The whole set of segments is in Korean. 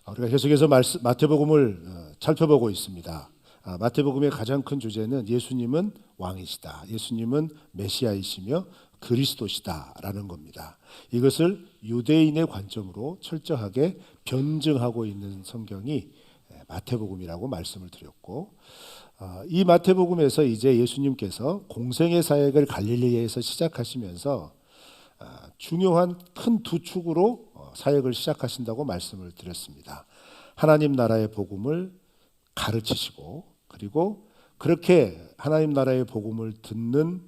우리가 계속해서 마태복음을 살펴보고 있습니다. 마태복음의 가장 큰 주제는 예수님은 왕이시다, 예수님은 메시아이시며 그리스도시다라는 겁니다. 이것을 유대인의 관점으로 철저하게 변증하고 있는 성경이 마태복음이라고 말씀을 드렸고, 이 마태복음에서 이제 예수님께서 공생의 사역을 갈릴리에서 시작하시면서 중요한 큰 두 축으로 사역을 시작하신다고 말씀을 드렸습니다. 하나님 나라의 복음을 가르치시고, 그리고 그렇게 하나님 나라의 복음을 듣는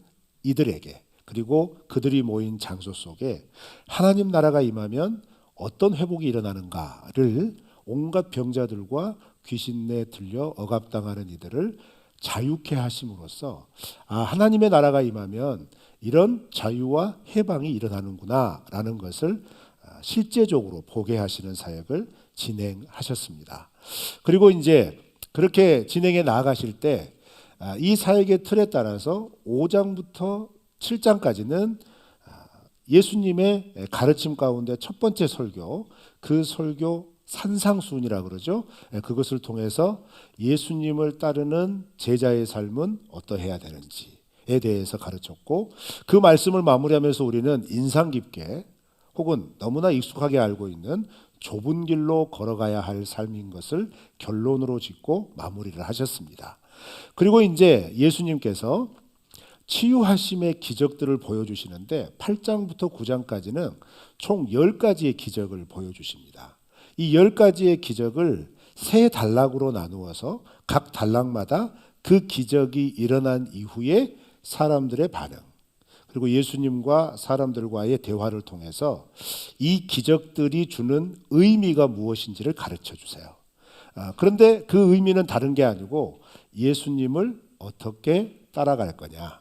이들에게, 그리고 그들이 모인 장소 속에 하나님 나라가 임하면 어떤 회복이 일어나는가를 온갖 병자들과 귀신에 들려 억압당하는 이들을 자유케 하심으로써 하나님의 나라가 임하면 이런 자유와 해방이 일어나는구나 라는 것을 실제적으로 보게 하시는 사역을 진행하셨습니다. 그리고 이제 그렇게 진행해 나아가실 때 이 사역의 틀에 따라서 5장부터 7장까지는 예수님의 가르침 가운데 첫 번째 설교, 그 설교 산상수훈이라고 그러죠. 그것을 통해서 예수님을 따르는 제자의 삶은 어떠해야 되는지에 대해서 가르쳤고, 그 말씀을 마무리하면서 우리는 인상 깊게 혹은 너무나 익숙하게 알고 있는 좁은 길로 걸어가야 할 삶인 것을 결론으로 짓고 마무리를 하셨습니다. 그리고 이제 예수님께서 치유하심의 기적들을 보여주시는데 8장부터 9장까지는 총 10가지의 기적을 보여주십니다. 이 10가지의 기적을 세 단락으로 나누어서 각 단락마다 그 기적이 일어난 이후에 사람들의 반응, 그리고 예수님과 사람들과의 대화를 통해서 이 기적들이 주는 의미가 무엇인지를 가르쳐 주세요. 그런데 그 의미는 다른 게 아니고 예수님을 어떻게 따라갈 거냐,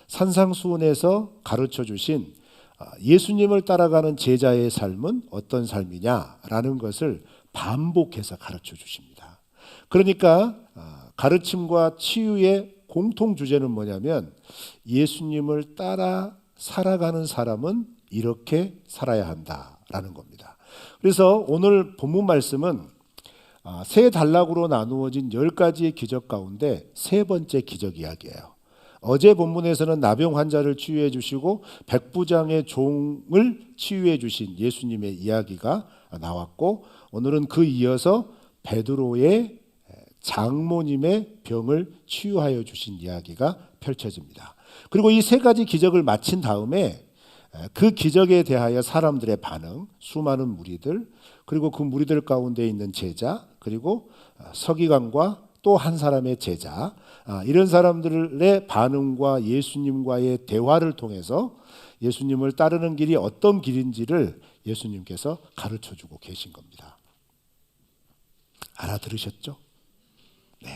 산상수훈에서 가르쳐 주신 예수님을 따라가는 제자의 삶은 어떤 삶이냐라는 것을 반복해서 가르쳐 주십니다. 그러니까 가르침과 치유의 공통 주제는 뭐냐면 예수님을 따라 살아가는 사람은 이렇게 살아야 한다라는 겁니다. 그래서 오늘 본문 말씀은 세 단락으로 나누어진 10가지의 기적 가운데 세 번째 기적 이야기예요. 어제 본문에서는 나병 환자를 치유해 주시고 백부장의 종을 치유해 주신 예수님의 이야기가 나왔고, 오늘은 그 이어서 베드로의 장모님의 병을 치유하여 주신 이야기가 펼쳐집니다. 그리고 이 세 가지 기적을 마친 다음에 그 기적에 대하여 사람들의 반응, 수많은 무리들, 그리고 그 무리들 가운데 있는 제자, 그리고 서기관과 또 한 사람의 제자, 이런 사람들의 반응과 예수님과의 대화를 통해서 예수님을 따르는 길이 어떤 길인지를 예수님께서 가르쳐주고 계신 겁니다. 알아들으셨죠? 네.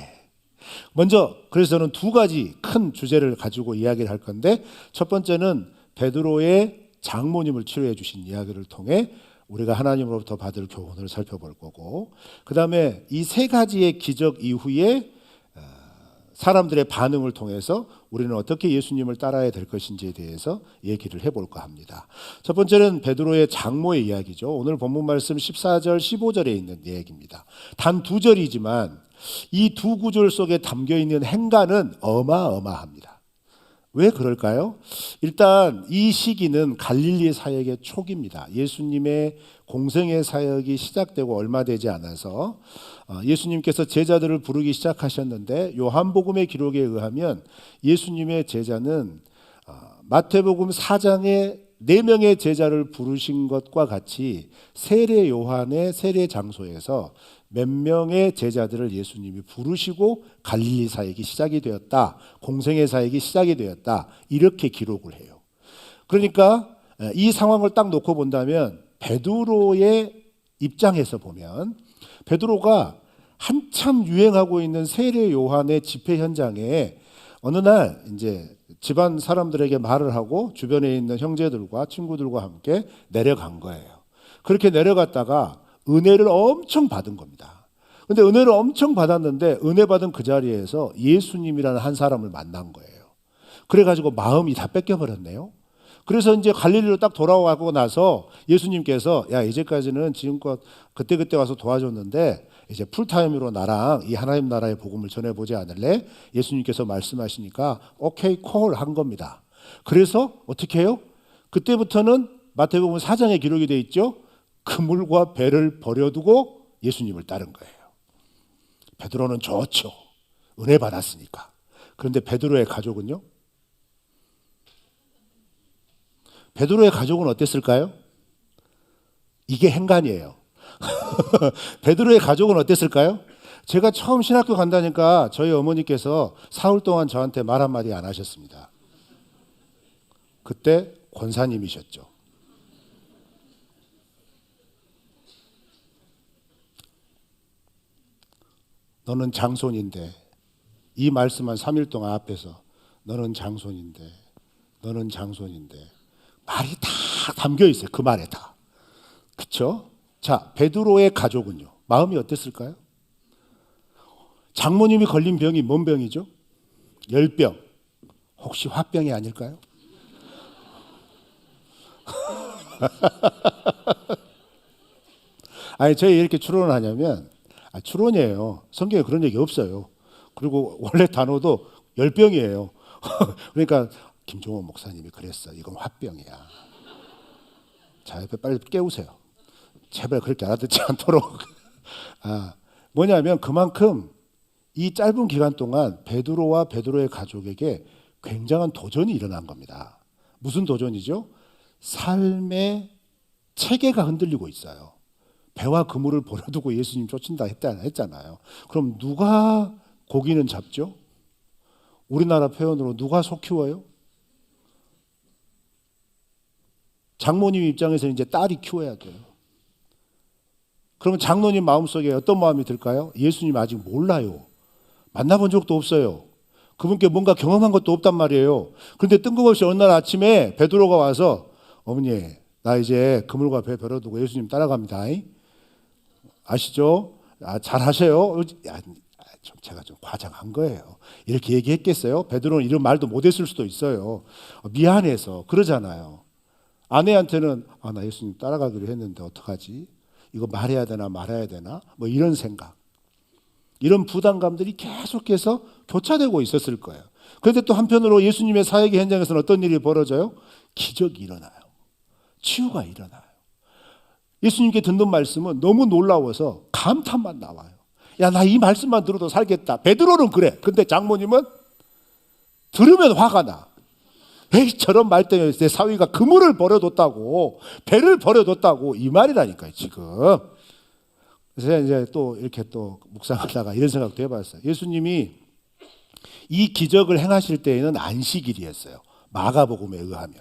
먼저 그래서 저는 두 가지 큰 주제를 가지고 이야기를 할 건데, 첫 번째는 베드로의 장모님을 치료해 주신 이야기를 통해 우리가 하나님으로부터 받을 교훈을 살펴볼 거고, 그 다음에 이 세 가지의 기적 이후에 사람들의 반응을 통해서 우리는 어떻게 예수님을 따라야 될 것인지에 대해서 얘기를 해볼까 합니다. 첫 번째는 베드로의 장모의 이야기죠. 오늘 본문 말씀 14절 15절에 있는 이야기입니다. 단 두 절이지만 이 두 구절 속에 담겨있는 행간은 어마어마합니다. 왜 그럴까요? 일단 이 시기는 갈릴리 사역의 초기입니다. 예수님의 공생의 사역이 시작되고 얼마 되지 않아서 예수님께서 제자들을 부르기 시작하셨는데, 요한복음의 기록에 의하면 예수님의 제자는 마태복음 4장에 4명의 제자를 부르신 것과 같이 세례 요한의 세례 장소에서 몇 명의 제자들을 예수님이 부르시고 갈릴리 사역이 시작이 되었다, 공생의 사역이 시작이 되었다, 이렇게 기록을 해요. 그러니까 이 상황을 딱 놓고 본다면 베드로의 입장에서 보면 베드로가 한참 유행하고 있는 세례 요한의 집회 현장에 어느 날 이제 집안 사람들에게 말을 하고 주변에 있는 형제들과 친구들과 함께 내려간 거예요. 그렇게 내려갔다가 은혜를 엄청 받은 겁니다. 그런데 은혜를 엄청 받았는데 은혜 받은 그 자리에서 예수님이라는 한 사람을 만난 거예요. 그래가지고 마음이 다 뺏겨버렸네요. 그래서 이제 갈릴리로 딱 돌아가고 나서 예수님께서 야 이제까지는 지금껏 그때 와서 도와줬는데 이제 풀타임으로 나랑 이 하나님 나라의 복음을 전해보지 않을래? 예수님께서 말씀하시니까 오케이 콜 한 겁니다. 그래서 어떻게 해요? 그때부터는 마태복음 4장에 기록이 돼 있죠. 그물과 배를 버려두고 예수님을 따른 거예요. 베드로는 좋죠. 은혜 받았으니까. 그런데 베드로의 가족은요? 베드로의 가족은 어땠을까요? 이게 행간이에요. 베드로의 가족은 어땠을까요? 제가 처음 신학교 간다니까 저희 어머니께서 사흘 동안 저한테 말 한마디 안 하셨습니다. 그때 권사님이셨죠. 너는 장손인데 이 말씀한 3일 동안 앞에서 너는 장손인데 너는 장손인데 말이 다 담겨 있어요. 그 말에 다. 그렇죠? 자, 베드로의 가족은요. 마음이 어땠을까요? 장모님이 걸린 병이 뭔 병이죠? 열병. 혹시 화병이 아닐까요? 아니 저희 이렇게 추론을 하냐면 추론이에요. 성경에 그런 얘기 없어요. 그리고 원래 단어도 열병이에요. 그러니까 김종원 목사님이 그랬어. 이건 화병이야. 자, 옆에 빨리 깨우세요. 제발 그렇게 알아듣지 않도록. 뭐냐면 그만큼 이 짧은 기간 동안 베드로와 베드로의 가족에게 굉장한 도전이 일어난 겁니다. 무슨 도전이죠? 삶의 체계가 흔들리고 있어요. 배와 그물을 버려두고 예수님 쫓는다 했잖아요. 그럼 누가 고기는 잡죠? 우리나라 표현으로 누가 소 키워요? 장모님 입장에서 이제 딸이 키워야 돼요. 그러면 장로님 마음속에 어떤 마음이 들까요? 예수님 아직 몰라요. 만나본 적도 없어요. 그분께 뭔가 경험한 것도 없단 말이에요. 그런데 뜬금없이 어느 날 아침에 베드로가 와서 어머니 나 이제 그물과 배 버려두고 예수님 따라갑니다. 아시죠? 잘하세요. 제가 좀 과장한 거예요. 이렇게 얘기했겠어요? 베드로는 이런 말도 못했을 수도 있어요. 미안해서 그러잖아요. 아내한테는 나 예수님 따라가기로 했는데 어떡하지? 이거 말해야 되나 말아야 되나? 뭐 이런 생각. 이런 부담감들이 계속해서 교차되고 있었을 거예요. 그런데 또 한편으로 예수님의 사역의 현장에서는 어떤 일이 벌어져요? 기적이 일어나요. 치유가 일어나요. 예수님께 듣는 말씀은 너무 놀라워서 감탄만 나와요. 야, 나 이 말씀만 들어도 살겠다. 베드로는 그래. 근데 장모님은 들으면 화가 나. 에이, 저런 말 때문에 내 사위가 그물을 버려뒀다고, 배를 버려뒀다고 이 말이라니까요, 지금. 그래서 제가 이제 또 이렇게 또 묵상하다가 이런 생각도 해봤어요. 예수님이 이 기적을 행하실 때에는 안식일이었어요. 마가복음에 의하면.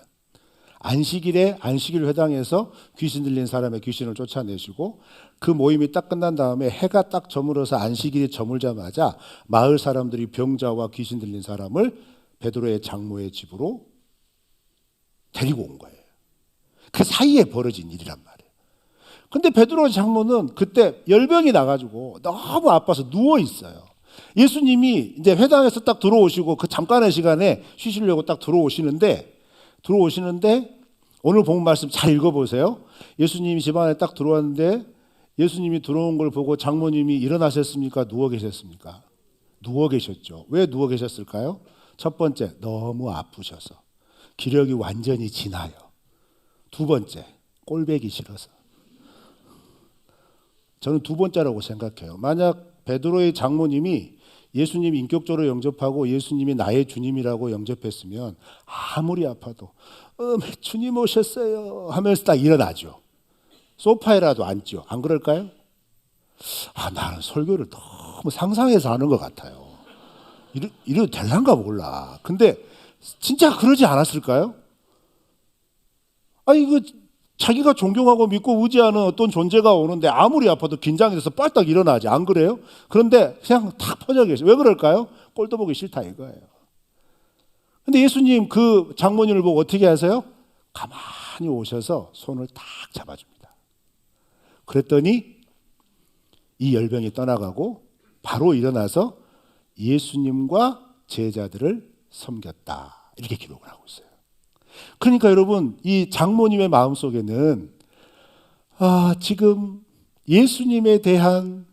안식일에 안식일 회당에서 귀신 들린 사람의 귀신을 쫓아내시고 그 모임이 딱 끝난 다음에 해가 딱 저물어서 안식일이 저물자마자 마을 사람들이 병자와 귀신 들린 사람을 베드로의 장모의 집으로 데리고 온 거예요. 그 사이에 벌어진 일이란 말이에요. 근데 베드로의 장모는 그때 열병이 나가지고 너무 아파서 누워 있어요. 예수님이 이제 회당에서 딱 들어오시고 그 잠깐의 시간에 쉬시려고 딱 들어오시는데 오늘 본 말씀 잘 읽어보세요. 예수님이 집안에 딱 들어왔는데 예수님이 들어온 걸 보고 장모님이 일어나셨습니까? 누워 계셨습니까? 누워 계셨죠. 왜 누워 계셨을까요? 첫 번째, 너무 아프셔서. 기력이 완전히 지나요. 두 번째, 꼴배기 싫어서. 저는 두 번째라고 생각해요. 만약 베드로의 장모님이 예수님 인격적으로 영접하고 예수님이 나의 주님이라고 영접했으면 아무리 아파도 주님 오셨어요 하면서 딱 일어나죠. 소파에라도 앉죠. 안 그럴까요? 나는 설교를 너무 상상해서 하는 것 같아요. 이래도 될란가 몰라. 근데 진짜 그러지 않았을까요? 이거 자기가 존경하고 믿고 의지하는 어떤 존재가 오는데 아무리 아파도 긴장이 돼서 빨딱 일어나지. 안 그래요? 그런데 그냥 탁 퍼져 계세요. 왜 그럴까요? 꼴도 보기 싫다 이거예요. 근데 예수님 그 장모님을 보고 어떻게 하세요? 가만히 오셔서 손을 딱 잡아줍니다. 그랬더니 이 열병이 떠나가고 바로 일어나서 예수님과 제자들을 섬겼다. 이렇게 기록을 하고 있어요. 그러니까 여러분, 이 장모님의 마음속에는 지금 예수님에 대한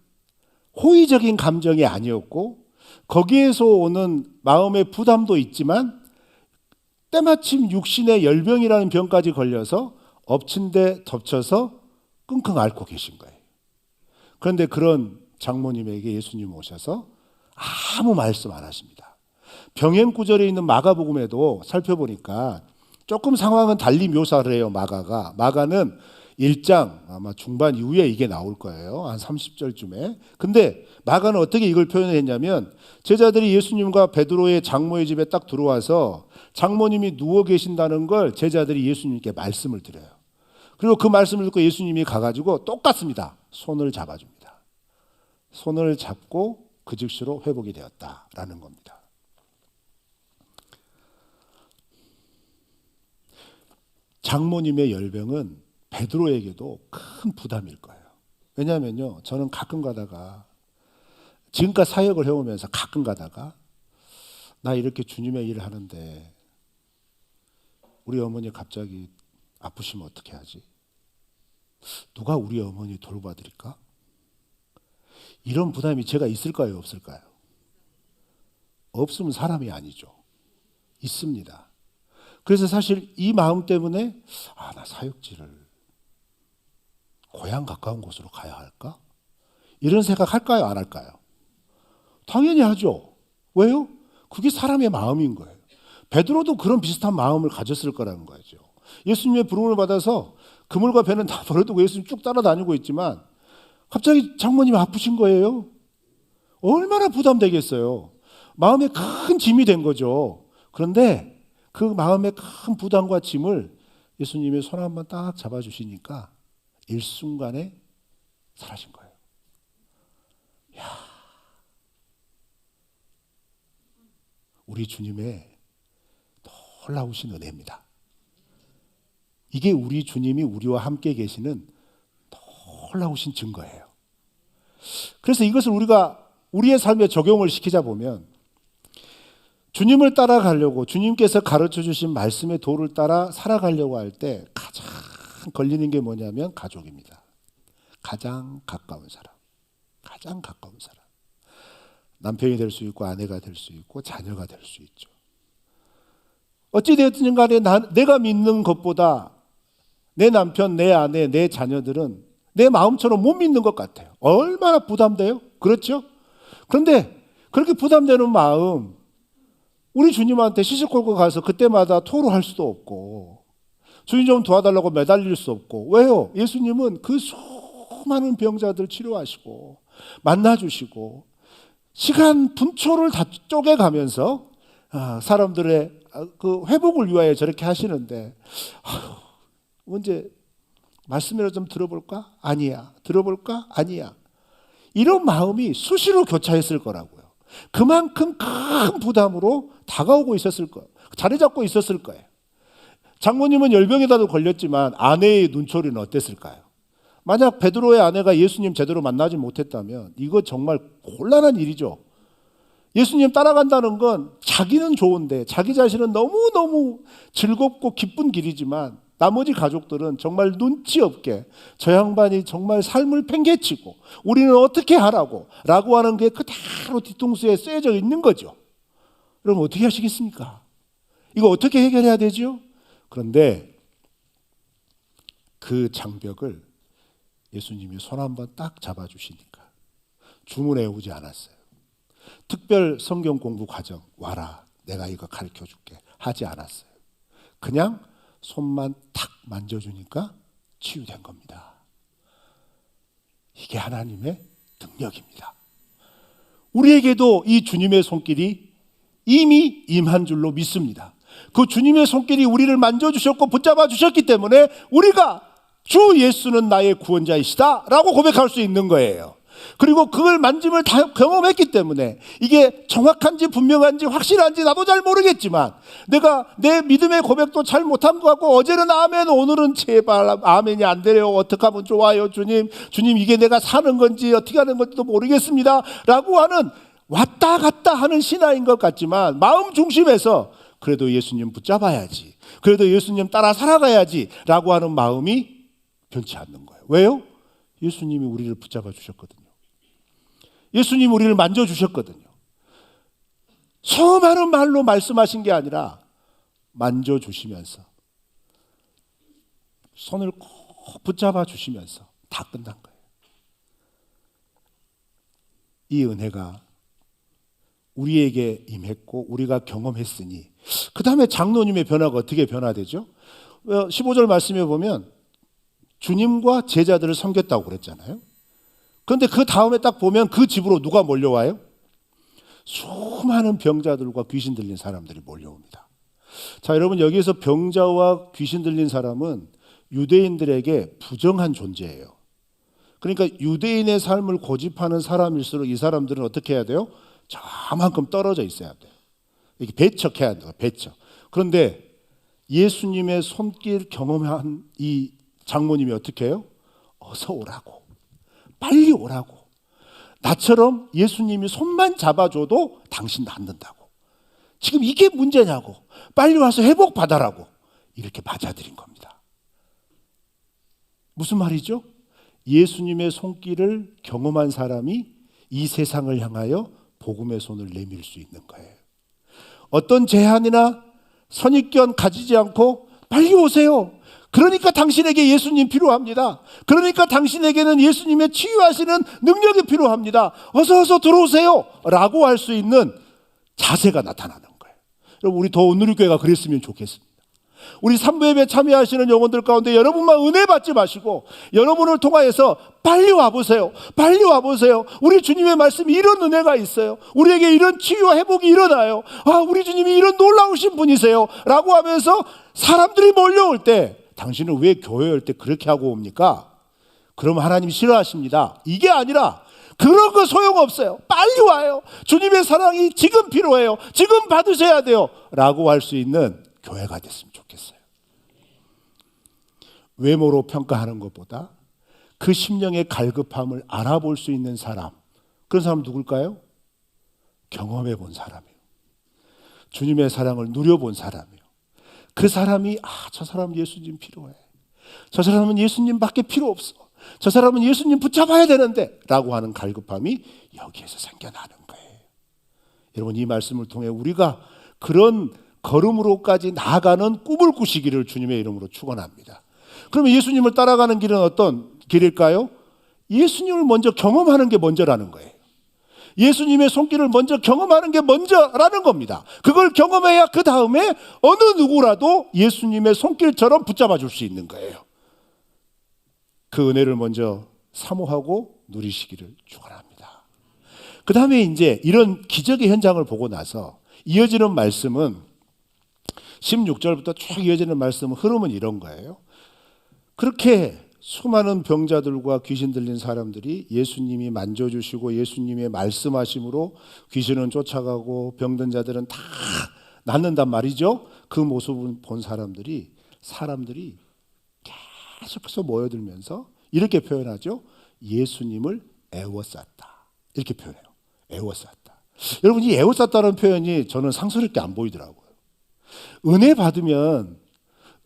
호의적인 감정이 아니었고 거기에서 오는 마음의 부담도 있지만 때마침 육신의 열병이라는 병까지 걸려서 엎친 데 덮쳐서 끙끙 앓고 계신 거예요. 그런데 그런 장모님에게 예수님 오셔서 아무 말씀 안 하십니다. 병행 구절에 있는 마가복음에도 살펴보니까 조금 상황은 달리 묘사를 해요. 마가는 1장 아마 중반 이후에 이게 나올 거예요. 한 30절쯤에. 근데 마가는 어떻게 이걸 표현했냐면 제자들이 예수님과 베드로의 장모의 집에 딱 들어와서 장모님이 누워 계신다는 걸 제자들이 예수님께 말씀을 드려요. 그리고 그 말씀을 듣고 예수님이 가가지고 똑같습니다. 손을 잡아줍니다. 손을 잡고 그 즉시로 회복이 되었다라는 겁니다. 장모님의 열병은 베드로에게도 큰 부담일 거예요. 왜냐하면요, 저는 가끔 가다가 지금까지 사역을 해오면서 가끔 가다가 나 이렇게 주님의 일을 하는데 우리 어머니 갑자기 아프시면 어떻게 하지? 누가 우리 어머니 돌봐드릴까? 이런 부담이 제가 있을까요, 없을까요? 없으면 사람이 아니죠. 있습니다. 그래서 사실 이 마음 때문에 나 사역지를 고향 가까운 곳으로 가야 할까? 이런 생각 할까요, 안 할까요? 당연히 하죠. 왜요? 그게 사람의 마음인 거예요. 베드로도 그런 비슷한 마음을 가졌을 거라는 거죠. 예수님의 부름을 받아서 그물과 배는 다 버려두고 예수님 쭉 따라다니고 있지만 갑자기 장모님이 아프신 거예요. 얼마나 부담되겠어요. 마음에 큰 짐이 된 거죠. 그런데 그 마음의 큰 부담과 짐을 예수님이 손 한번 딱 잡아주시니까 일순간에 사라진 거예요. 우리 주님의 놀라우신 은혜입니다. 이게 우리 주님이 우리와 함께 계시는 놀라우신 증거예요. 그래서 이것을 우리가 우리의 삶에 적용을 시키자 보면 주님을 따라가려고 주님께서 가르쳐 주신 말씀의 도를 따라 살아가려고 할 때 가장 걸리는 게 뭐냐면 가족입니다. 가장 가까운 사람. 가장 가까운 사람. 남편이 될 수 있고 아내가 될 수 있고 자녀가 될 수 있죠. 어찌되었든 간에 내가 믿는 것보다 내 남편, 내 아내, 내 자녀들은 내 마음처럼 못 믿는 것 같아요. 얼마나 부담돼요? 그렇죠? 그런데 그렇게 부담되는 마음 우리 주님한테 시시콜콜 가서 그때마다 토로할 수도 없고 주님 좀 도와달라고 매달릴 수 없고 왜요? 예수님은 그 수많은 병자들 치료하시고 만나주시고 시간 분초를 다 쪼개가면서 사람들의 그 회복을 위하여 저렇게 하시는데 언제 말씀이라도 좀 들어볼까? 아니야. 들어볼까? 아니야. 이런 마음이 수시로 교차했을 거라고요. 그만큼 큰 부담으로 다가오고 있었을 거예요. 자리 잡고 있었을 거예요. 장모님은 열병에다도 걸렸지만 아내의 눈초리는 어땠을까요? 만약 베드로의 아내가 예수님 제대로 만나지 못했다면 이거 정말 곤란한 일이죠. 예수님 따라간다는 건 자기는 좋은데 자기 자신은 너무너무 즐겁고 기쁜 길이지만 나머지 가족들은 정말 눈치 없게 저 양반이 정말 삶을 팽개치고 우리는 어떻게 하라고 라고 하는 게 그대로 뒤통수에 쓰여져 있는 거죠. 그럼 어떻게 하시겠습니까? 이거 어떻게 해결해야 되죠? 그런데 그 장벽을 예수님이 손 한번 딱 잡아주시니까 주문해 오지 않았어요. 특별 성경 공부 과정 와라 내가 이거 가르쳐 줄게 하지 않았어요. 그냥 손만 탁 만져주니까 치유된 겁니다. 이게 하나님의 능력입니다. 우리에게도 이 주님의 손길이 이미 임한 줄로 믿습니다. 그 주님의 손길이 우리를 만져주셨고 붙잡아 주셨기 때문에 우리가 주 예수는 나의 구원자이시다 라고 고백할 수 있는 거예요. 그리고 그걸 만짐을 다 경험했기 때문에 이게 정확한지 분명한지 확실한지 나도 잘 모르겠지만 내가 내 믿음의 고백도 잘 못한 것 같고 어제는 아멘 오늘은 제발 아멘이 안 되래요. 어떻게 하면 좋아요 주님. 주님 이게 내가 사는 건지 어떻게 하는 건지도 모르겠습니다 라고 하는 왔다 갔다 하는 신앙인 것 같지만 마음 중심에서 그래도 예수님 붙잡아야지, 그래도 예수님 따라 살아가야지 라고 하는 마음이 변치 않는 거예요. 왜요? 예수님이 우리를 붙잡아 주셨거든요. 예수님이 우리를 만져주셨거든요. 수많은 말로 말씀하신 게 아니라 만져주시면서 손을 꼭 붙잡아 주시면서 다 끝난 거예요. 이 은혜가 우리에게 임했고 우리가 경험했으니 그 다음에 장로님의 변화가 어떻게 변화되죠? 15절 말씀에 보면 주님과 제자들을 섬겼다고 그랬잖아요. 그런데 그 다음에 딱 보면 그 집으로 누가 몰려와요? 수많은 병자들과 귀신 들린 사람들이 몰려옵니다. 자, 여러분, 여기에서 병자와 귀신 들린 사람은 유대인들에게 부정한 존재예요. 그러니까 유대인의 삶을 고집하는 사람일수록 이 사람들은 어떻게 해야 돼요? 저만큼 떨어져 있어야 돼요. 이렇게 배척해야 돼요. 배척. 그런데 예수님의 손길 경험한 이 장모님이 어떻게 해요? 어서 오라고, 빨리 오라고, 나처럼 예수님이 손만 잡아줘도 당신 낫는다고, 지금 이게 문제냐고, 빨리 와서 회복받아라고 이렇게 맞아들인 겁니다. 무슨 말이죠? 예수님의 손길을 경험한 사람이 이 세상을 향하여 복음의 손을 내밀 수 있는 거예요. 어떤 제한이나 선입견 가지지 않고 빨리 오세요. 그러니까 당신에게 예수님 필요합니다. 그러니까 당신에게는 예수님의 치유하시는 능력이 필요합니다. 어서 들어오세요 라고 할 수 있는 자세가 나타나는 거예요. 여러분, 우리 더 온누리교회가 그랬으면 좋겠습니다. 우리 3부 예배 참여하시는 영혼들 가운데 여러분만 은혜 받지 마시고 여러분을 통하여서 빨리 와보세요. 빨리 와보세요. 우리 주님의 말씀이 이런 은혜가 있어요. 우리에게 이런 치유와 회복이 일어나요. 우리 주님이 이런 놀라우신 분이세요 라고 하면서 사람들이 몰려올 때 당신은 왜 교회 올 때 그렇게 하고 옵니까? 그러면 하나님이 싫어하십니다. 이게 아니라 그런 거 소용없어요. 빨리 와요. 주님의 사랑이 지금 필요해요. 지금 받으셔야 돼요 라고 할 수 있는 교회가 됐으면 좋겠어요. 외모로 평가하는 것보다 그 심령의 갈급함을 알아볼 수 있는 사람, 그런 사람은 누굴까요? 경험해 본 사람이에요. 주님의 사랑을 누려본 사람이에요. 그 사람이 저 사람은 예수님 필요해, 저 사람은 예수님밖에 필요 없어, 저 사람은 예수님 붙잡아야 되는데 라고 하는 갈급함이 여기에서 생겨나는 거예요. 여러분, 이 말씀을 통해 우리가 그런 걸음으로까지 나아가는 꿈을 꾸시기를 주님의 이름으로 축원합니다. 그러면 예수님을 따라가는 길은 어떤 길일까요? 예수님을 먼저 경험하는 게 먼저라는 거예요. 예수님의 손길을 먼저 경험하는 게 먼저라는 겁니다. 그걸 경험해야 그 다음에 어느 누구라도 예수님의 손길처럼 붙잡아 줄 수 있는 거예요. 그 은혜를 먼저 사모하고 누리시기를 축원합니다. 그 다음에 이제 이런 기적의 현장을 보고 나서 이어지는 말씀은 16절부터 쭉 이어지는 말씀은 흐름은 이런 거예요. 그렇게 수많은 병자들과 귀신 들린 사람들이 예수님이 만져주시고 예수님의 말씀하심으로 귀신은 쫓아가고 병든 자들은 다 낫는단 말이죠. 그 모습을 본 사람들이 계속해서 모여들면서 이렇게 표현하죠. 예수님을 애워쌌다. 이렇게 표현해요. 애워쌌다. 여러분, 이 애워쌌다는 표현이 저는 상스럽게 안 보이더라고요. 은혜 받으면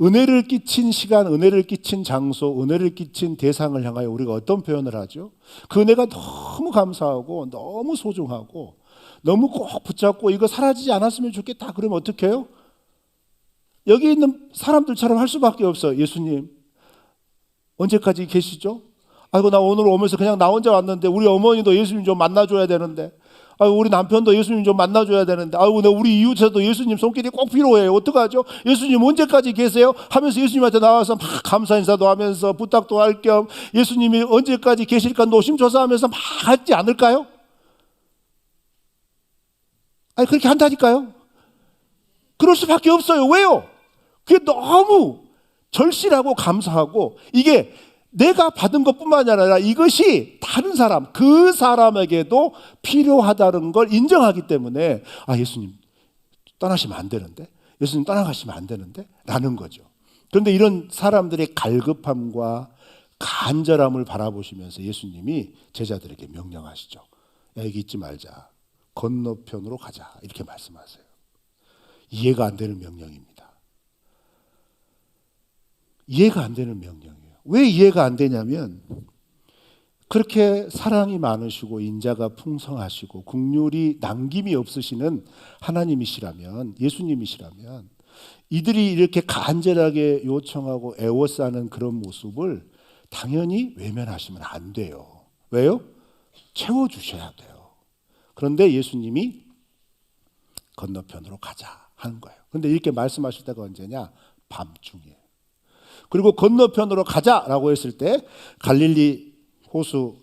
은혜를 끼친 시간, 은혜를 끼친 장소, 은혜를 끼친 대상을 향하여 우리가 어떤 표현을 하죠? 그 은혜가 너무 감사하고 너무 소중하고 너무 꼭 붙잡고 이거 사라지지 않았으면 좋겠다. 그러면 어떻게 해요? 여기 있는 사람들처럼 할 수밖에 없어요. 예수님 언제까지 계시죠? 아이고, 나 오늘 오면서 그냥 나 혼자 왔는데 우리 어머니도 예수님 좀 만나줘야 되는데, 우리 남편도 예수님 좀 만나줘야 되는데, 우리 이웃에도 예수님 손길이 꼭 필요해요. 어떡하죠? 예수님 언제까지 계세요? 하면서 예수님한테 나와서 막 감사 인사도 하면서 부탁도 할 겸 예수님이 언제까지 계실까 노심초사하면서 막 하지 않을까요? 그렇게 한다니까요. 그럴 수밖에 없어요. 왜요? 그게 너무 절실하고 감사하고 이게 내가 받은 것뿐만 아니라 이것이 다른 사람, 그 사람에게도 필요하다는 걸 인정하기 때문에 예수님 떠나시면 안 되는데, 예수님 떠나가시면 안 되는데 라는 거죠. 그런데 이런 사람들의 갈급함과 간절함을 바라보시면서 예수님이 제자들에게 명령하시죠. 여기 있지 말자, 건너편으로 가자, 이렇게 말씀하세요. 이해가 안 되는 명령입니다. 이해가 안 되는 명령이에요. 왜 이해가 안 되냐면 그렇게 사랑이 많으시고 인자가 풍성하시고 긍휼이 남김이 없으시는 하나님이시라면, 예수님이시라면 이들이 이렇게 간절하게 요청하고 애워싸는 그런 모습을 당연히 외면하시면 안 돼요. 왜요? 채워주셔야 돼요. 그런데 예수님이 건너편으로 가자 하는 거예요. 그런데 이렇게 말씀하실 때가 언제냐? 밤중이에요. 그리고 건너편으로 가자라고 했을 때 갈릴리 호수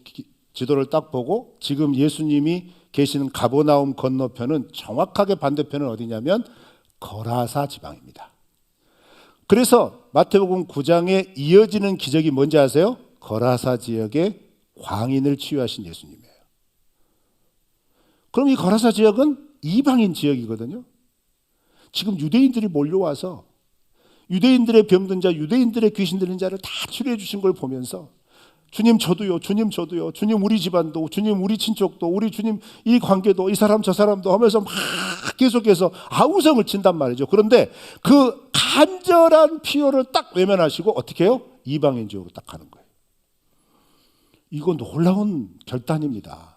지도를 딱 보고 지금 예수님이 계시는 가버나움 건너편은 정확하게 반대편은 어디냐면 거라사 지방입니다. 그래서 마태복음 9장에 이어지는 기적이 뭔지 아세요? 거라사 지역의 광인을 치유하신 예수님이에요. 그럼 이 거라사 지역은 이방인 지역이거든요. 지금 유대인들이 몰려와서 유대인들의 병든 자, 유대인들의 귀신 들린 자를 다 치료해 주신 걸 보면서 주님 저도요, 주님 저도요, 주님 우리 집안도, 주님 우리 친척도, 우리 주님 이 관계도, 이 사람 저 사람도 하면서 막 계속해서 아우성을 친단 말이죠. 그런데 그 간절한 필요를 딱 외면하시고 어떻게 해요? 이방인 지역으로 딱 가는 거예요. 이거 놀라운 결단입니다.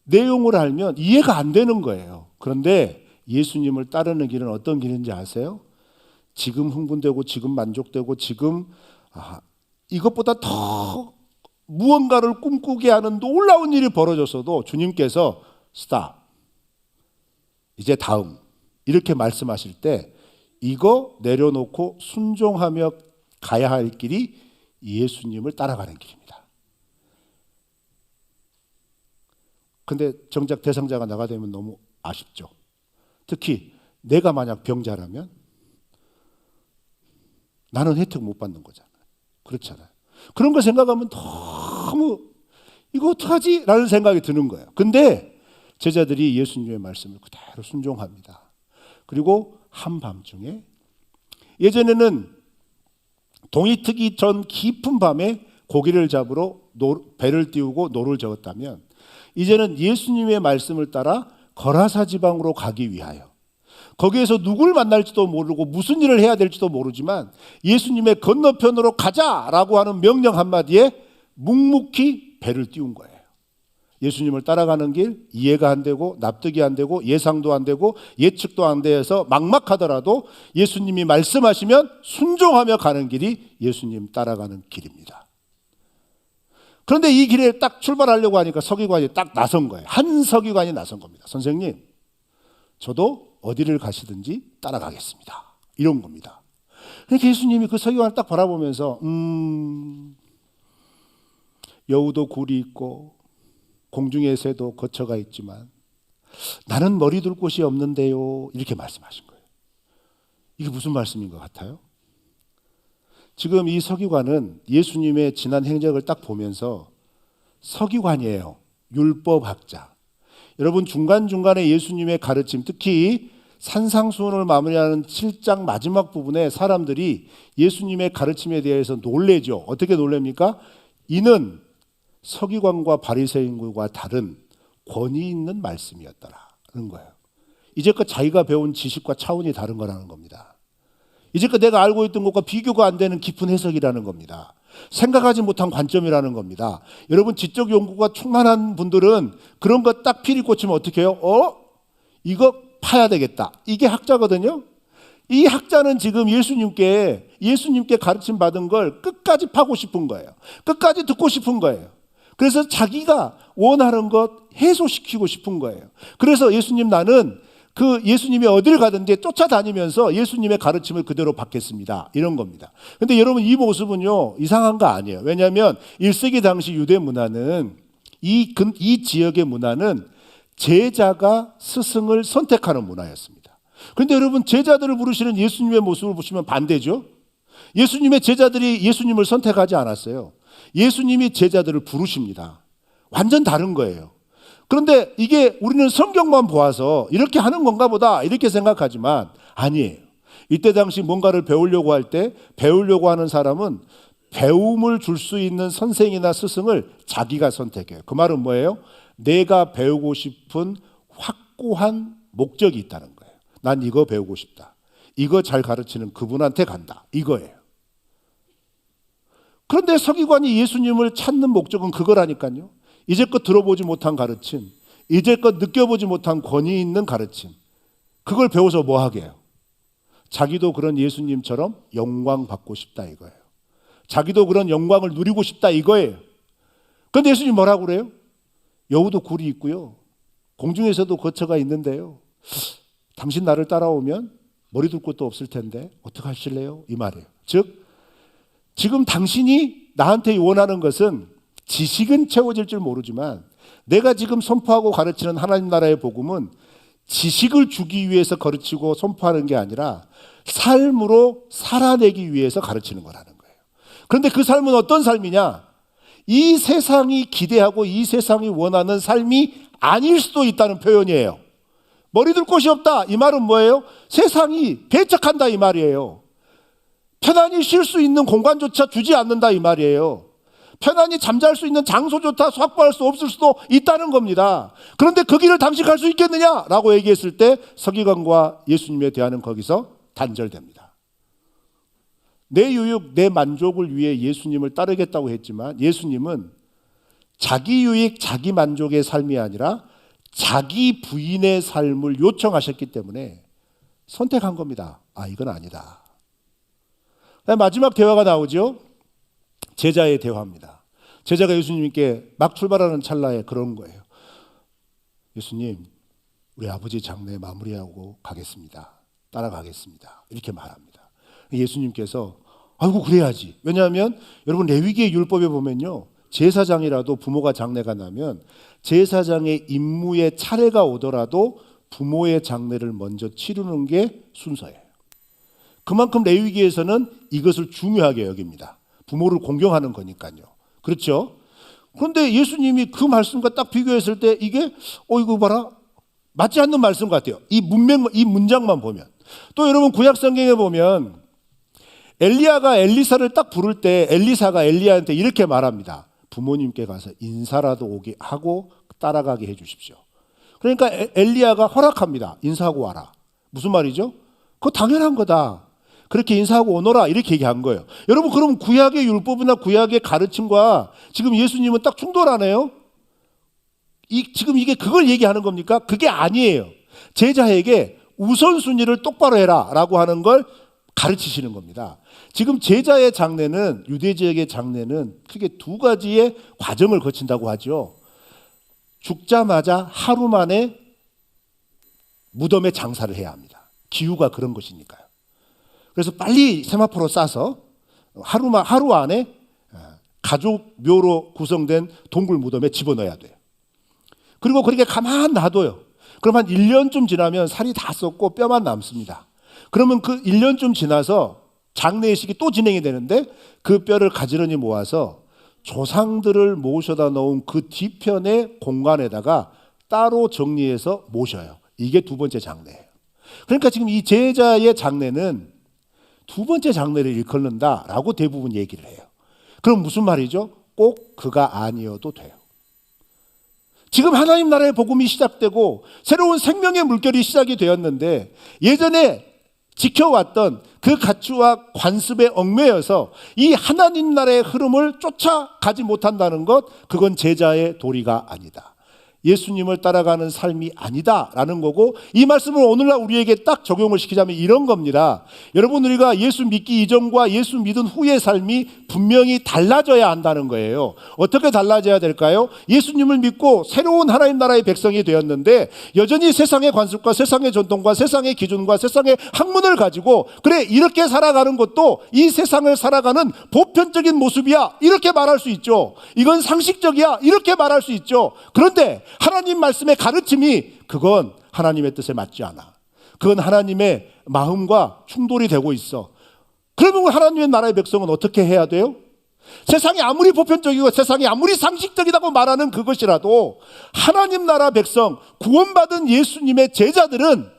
내용을 알면 이해가 안 되는 거예요. 그런데 예수님을 따르는 길은 어떤 길인지 아세요? 지금 흥분되고 지금 만족되고 지금 이것보다 더 무언가를 꿈꾸게 하는 놀라운 일이 벌어졌어도 주님께서 스탑, 이제 다음 이렇게 말씀하실 때 이거 내려놓고 순종하며 가야 할 길이 예수님을 따라가는 길입니다. 근데 정작 대상자가 나가 되면 너무 아쉽죠. 특히 내가 만약 병자라면 나는 혜택 못 받는 거잖아요. 그렇잖아요. 그런 거 생각하면 너무 이거 어떡하지? 라는 생각이 드는 거예요. 근데 제자들이 예수님의 말씀을 그대로 순종합니다. 그리고 한밤중에, 예전에는 동이 트기 전 깊은 밤에 고기를 잡으러 배를 띄우고 노를 저었다면 이제는 예수님의 말씀을 따라 거라사 지방으로 가기 위하여 거기에서 누굴 만날지도 모르고 무슨 일을 해야 될지도 모르지만 예수님의 건너편으로 가자라고 하는 명령 한마디에 묵묵히 배를 띄운 거예요. 예수님을 따라가는 길 이해가 안 되고 납득이 안 되고 예상도 안 되고 예측도 안 돼서 막막하더라도 예수님이 말씀하시면 순종하며 가는 길이 예수님 따라가는 길입니다. 그런데 이 길에 딱 출발하려고 하니까 서기관이 딱 나선 거예요. 한 서기관이 나선 겁니다. 선생님, 저도 어디를 가시든지 따라가겠습니다. 이런 겁니다. 그러니까 예수님이 그 서기관을 딱 바라보면서 여우도 굴이 있고 공중의 새도 거처가 있지만 나는 머리 둘 곳이 없는데요. 이렇게 말씀하신 거예요. 이게 무슨 말씀인 것 같아요? 지금 이 서기관은 예수님의 지난 행적을 딱 보면서 서기관이에요. 율법학자. 여러분 중간중간에 예수님의 가르침, 특히 산상수훈을 마무리하는 7장 마지막 부분에 사람들이 예수님의 가르침에 대해서 놀래죠. 어떻게 놀랍니까? 이는 서기관과 바리새인과 다른 권위 있는 말씀이었다라는 거예요. 이제껏 자기가 배운 지식과 차원이 다른 거라는 겁니다. 이제껏 내가 알고 있던 것과 비교가 안 되는 깊은 해석이라는 겁니다. 생각하지 못한 관점이라는 겁니다. 여러분 지적 연구가 충만한 분들은 그런 거 딱 피리 꽂히면 어떻게 해요? 이거 파야 되겠다. 이게 학자거든요. 이 학자는 지금 예수님께 가르침 받은 걸 끝까지 파고 싶은 거예요. 끝까지 듣고 싶은 거예요. 그래서 자기가 원하는 것 해소시키고 싶은 거예요. 그래서 예수님, 나는 그 예수님이 어디를 가든지 쫓아다니면서 예수님의 가르침을 그대로 받겠습니다. 이런 겁니다. 근데 여러분 이 모습은요 이상한 거 아니에요. 왜냐하면 1세기 당시 유대 문화는 이 지역의 문화는 제자가 스승을 선택하는 문화였습니다. 그런데 여러분 제자들을 부르시는 예수님의 모습을 보시면 반대죠. 예수님의 제자들이 예수님을 선택하지 않았어요. 예수님이 제자들을 부르십니다. 완전 다른 거예요. 그런데 이게 우리는 성경만 보아서 이렇게 하는 건가 보다 이렇게 생각하지만 아니에요. 이때 당시 뭔가를 배우려고 할 때 배우려고 하는 사람은 배움을 줄 수 있는 선생이나 스승을 자기가 선택해요. 그 말은 뭐예요? 내가 배우고 싶은 확고한 목적이 있다는 거예요. 난 이거 배우고 싶다. 이거 잘 가르치는 그분한테 간다. 이거예요. 그런데 서기관이 예수님을 찾는 목적은 그거라니까요. 이제껏 들어보지 못한 가르침, 이제껏 느껴보지 못한 권위 있는 가르침, 그걸 배워서 뭐 하게요? 자기도 그런 예수님처럼 영광 받고 싶다 이거예요. 자기도 그런 영광을 누리고 싶다 이거예요. 그런데 예수님 뭐라고 그래요? 여우도 굴이 있고요, 공중에서도 거처가 있는데요, 당신 나를 따라오면 머리 둘 곳도 없을 텐데 어떻게 하실래요? 이 말이에요. 즉 지금 당신이 나한테 원하는 것은 지식은 채워질 줄 모르지만 내가 지금 선포하고 가르치는 하나님 나라의 복음은 지식을 주기 위해서 가르치고 선포하는 게 아니라 삶으로 살아내기 위해서 가르치는 거라는 거예요. 그런데 그 삶은 어떤 삶이냐? 이 세상이 기대하고 이 세상이 원하는 삶이 아닐 수도 있다는 표현이에요. 머리 둘 곳이 없다 이 말은 뭐예요? 세상이 배척한다 이 말이에요. 편안히 쉴 수 있는 공간조차 주지 않는다 이 말이에요. 편안히 잠잘 수 있는 장소조차 확보할 수 없을 수도 있다는 겁니다. 그런데 그 길을 당신 갈 수 있겠느냐라고 얘기했을 때 서기관과 예수님에 대하는 거기서 단절됩니다. 내 유익, 내 만족을 위해 예수님을 따르겠다고 했지만 예수님은 자기 유익, 자기 만족의 삶이 아니라 자기 부인의 삶을 요청하셨기 때문에 선택한 겁니다. 아, 이건 아니다. 마지막 대화가 나오죠. 제자의 대화입니다. 제자가 예수님께 막 출발하는 찰나에 그런 거예요. 예수님, 우리 아버지 장례 마무리하고 가겠습니다. 따라가겠습니다. 이렇게 말합니다. 예수님께서 아이고 그래야지. 왜냐하면 여러분 레위기의 율법에 보면요, 제사장이라도 부모가 장례가 나면 제사장의 임무의 차례가 오더라도 부모의 장례를 먼저 치르는 게 순서예요. 그만큼 레위기에서는 이것을 중요하게 여깁니다. 부모를 공경하는 거니까요. 그렇죠? 그런데 예수님이 그 말씀과 딱 비교했을 때 이게 이거 봐라, 맞지 않는 말씀 같아요. 이 문장만 보면. 또 여러분 구약 성경에 보면 엘리야가 엘리사를 딱 부를 때 엘리사가 엘리야한테 이렇게 말합니다. 부모님께 가서 인사라도 오게 하고 따라가게 해 주십시오. 그러니까 엘리야가 허락합니다. 인사하고 와라. 무슨 말이죠? 그거 당연한 거다. 그렇게 인사하고 오너라 이렇게 얘기한 거예요. 여러분 그럼 구약의 율법이나 구약의 가르침과 지금 예수님은 딱 충돌하네요. 지금 이게 그걸 얘기하는 겁니까? 그게 아니에요. 제자에게 우선순위를 똑바로 해라 라고 하는 걸 가르치시는 겁니다. 지금 제자의 장례는, 유대 지역의 장례는 크게 두 가지의 과정을 거친다고 하죠. 죽자마자 하루 만에 무덤에 장사를 해야 합니다. 기후가 그런 것이니까요. 그래서 빨리 세마포로 싸서 하루 안에 가족 묘로 구성된 동굴 무덤에 집어넣어야 돼요. 그리고 그렇게 가만 놔둬요. 그럼 한 1년쯤 지나면 살이 다 썩고 뼈만 남습니다. 그러면 그 1년쯤 지나서 장례식이 또 진행이 되는데 그 뼈를 가지런히 모아서 조상들을 모셔다 놓은 그 뒤편의 공간에다가 따로 정리해서 모셔요. 이게 두 번째 장례예요. 그러니까 지금 이 제자의 장례는 두 번째 장례를 일컫는다라고 대부분 얘기를 해요. 그럼 무슨 말이죠? 꼭 그가 아니어도 돼요. 지금 하나님 나라의 복음이 시작되고 새로운 생명의 물결이 시작이 되었는데 예전에 지켜왔던 그 가치와 관습에 얽매여서 이 하나님 나라의 흐름을 쫓아가지 못한다는 것, 그건 제자의 도리가 아니다. 예수님을 따라가는 삶이 아니다라는 거고, 이 말씀을 오늘날 우리에게 딱 적용을 시키자면 이런 겁니다. 여러분, 우리가 예수 믿기 이전과 예수 믿은 후의 삶이 분명히 달라져야 한다는 거예요. 어떻게 달라져야 될까요? 예수님을 믿고 새로운 하나님 나라의 백성이 되었는데 여전히 세상의 관습과 세상의 전통과 세상의 기준과 세상의 학문을 가지고 그래 이렇게 살아가는 것도 이 세상을 살아가는 보편적인 모습이야 이렇게 말할 수 있죠. 이건 상식적이야 이렇게 말할 수 있죠. 그런데 하나님 말씀의 가르침이 그건 하나님의 뜻에 맞지 않아. 그건 하나님의 마음과 충돌이 되고 있어. 그러면 하나님의 나라의 백성은 어떻게 해야 돼요? 세상이 아무리 보편적이고 세상이 아무리 상식적이라고 말하는 그것이라도 하나님 나라 백성, 구원받은 예수님의 제자들은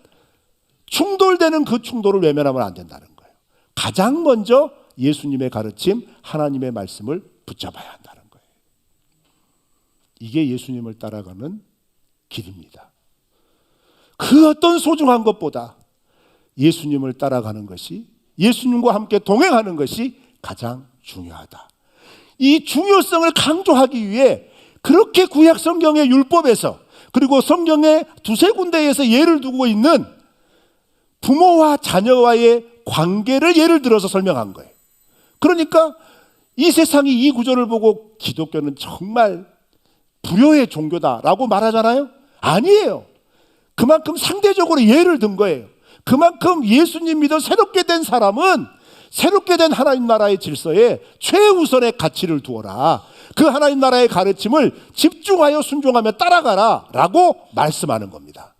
충돌되는 그 충돌을 외면하면 안 된다는 거예요. 가장 먼저 예수님의 가르침, 하나님의 말씀을 붙잡아야 한다는 거예요. 이게 예수님을 따라가는 길입니다. 그 어떤 소중한 것보다 예수님을 따라가는 것이, 예수님과 함께 동행하는 것이 가장 중요하다. 이 중요성을 강조하기 위해 그렇게 구약 성경의 율법에서, 그리고 성경의 두세 군데에서 예를 두고 있는 부모와 자녀와의 관계를 예를 들어서 설명한 거예요. 그러니까 이 세상이 이 구절을 보고 기독교는 정말 불효의 종교다라고 말하잖아요. 아니에요. 그만큼 상대적으로 예를 든 거예요. 그만큼 예수님 믿어 새롭게 된 사람은 새롭게 된 하나님 나라의 질서에 최우선의 가치를 두어라. 그 하나님 나라의 가르침을 집중하여 순종하며 따라가라 라고 말씀하는 겁니다.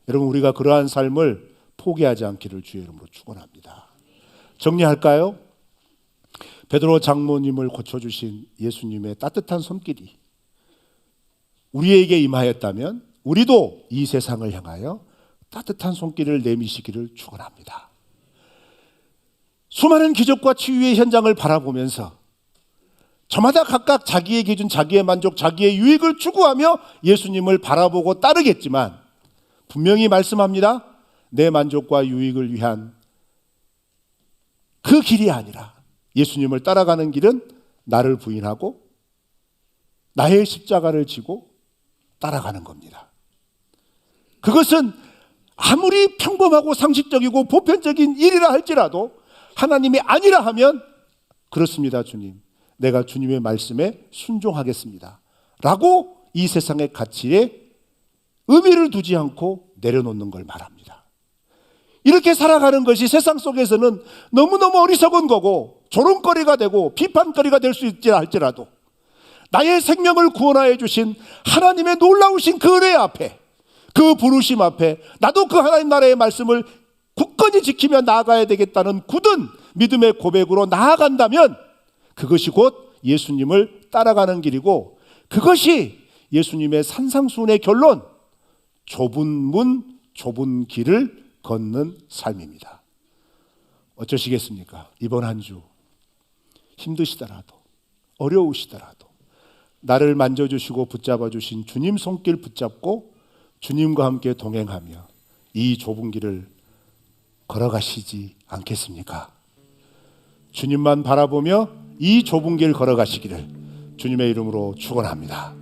여러분, 우리가 그러한 삶을 포기하지 않기를 주의 이름으로 축원합니다. 정리할까요? 베드로 장모님을 고쳐주신 예수님의 따뜻한 손길이 우리에게 임하였다면 우리도 이 세상을 향하여 따뜻한 손길을 내미시기를 축원합니다. 수많은 기적과 치유의 현장을 바라보면서 저마다 각각 자기의 기준, 자기의 만족, 자기의 유익을 추구하며 예수님을 바라보고 따르겠지만 분명히 말씀합니다. 내 만족과 유익을 위한 그 길이 아니라 예수님을 따라가는 길은 나를 부인하고 나의 십자가를 지고 따라가는 겁니다. 그것은 아무리 평범하고 상식적이고 보편적인 일이라 할지라도 하나님이 아니라 하면 그렇습니다, 주님. 내가 주님의 말씀에 순종하겠습니다 라고 이 세상의 가치에 의미를 두지 않고 내려놓는 걸 말합니다. 이렇게 살아가는 것이 세상 속에서는 너무너무 어리석은 거고 조롱거리가 되고 비판거리가 될 수 있지 할지라도 나의 생명을 구원하여 주신 하나님의 놀라우신 그 은혜 앞에, 그 부르심 앞에 나도 그 하나님 나라의 말씀을 굳건히 지키며 나아가야 되겠다는 굳은 믿음의 고백으로 나아간다면 그것이 곧 예수님을 따라가는 길이고, 그것이 예수님의 산상수훈의 결론, 좁은 문 좁은 길을 걷는 삶입니다. 어쩌시겠습니까? 이번 한 주 힘드시더라도 어려우시더라도 나를 만져주시고 붙잡아주신 주님 손길 붙잡고 주님과 함께 동행하며 이 좁은 길을 걸어가시지 않겠습니까? 주님만 바라보며 이 좁은 길 걸어가시기를 주님의 이름으로 축원합니다.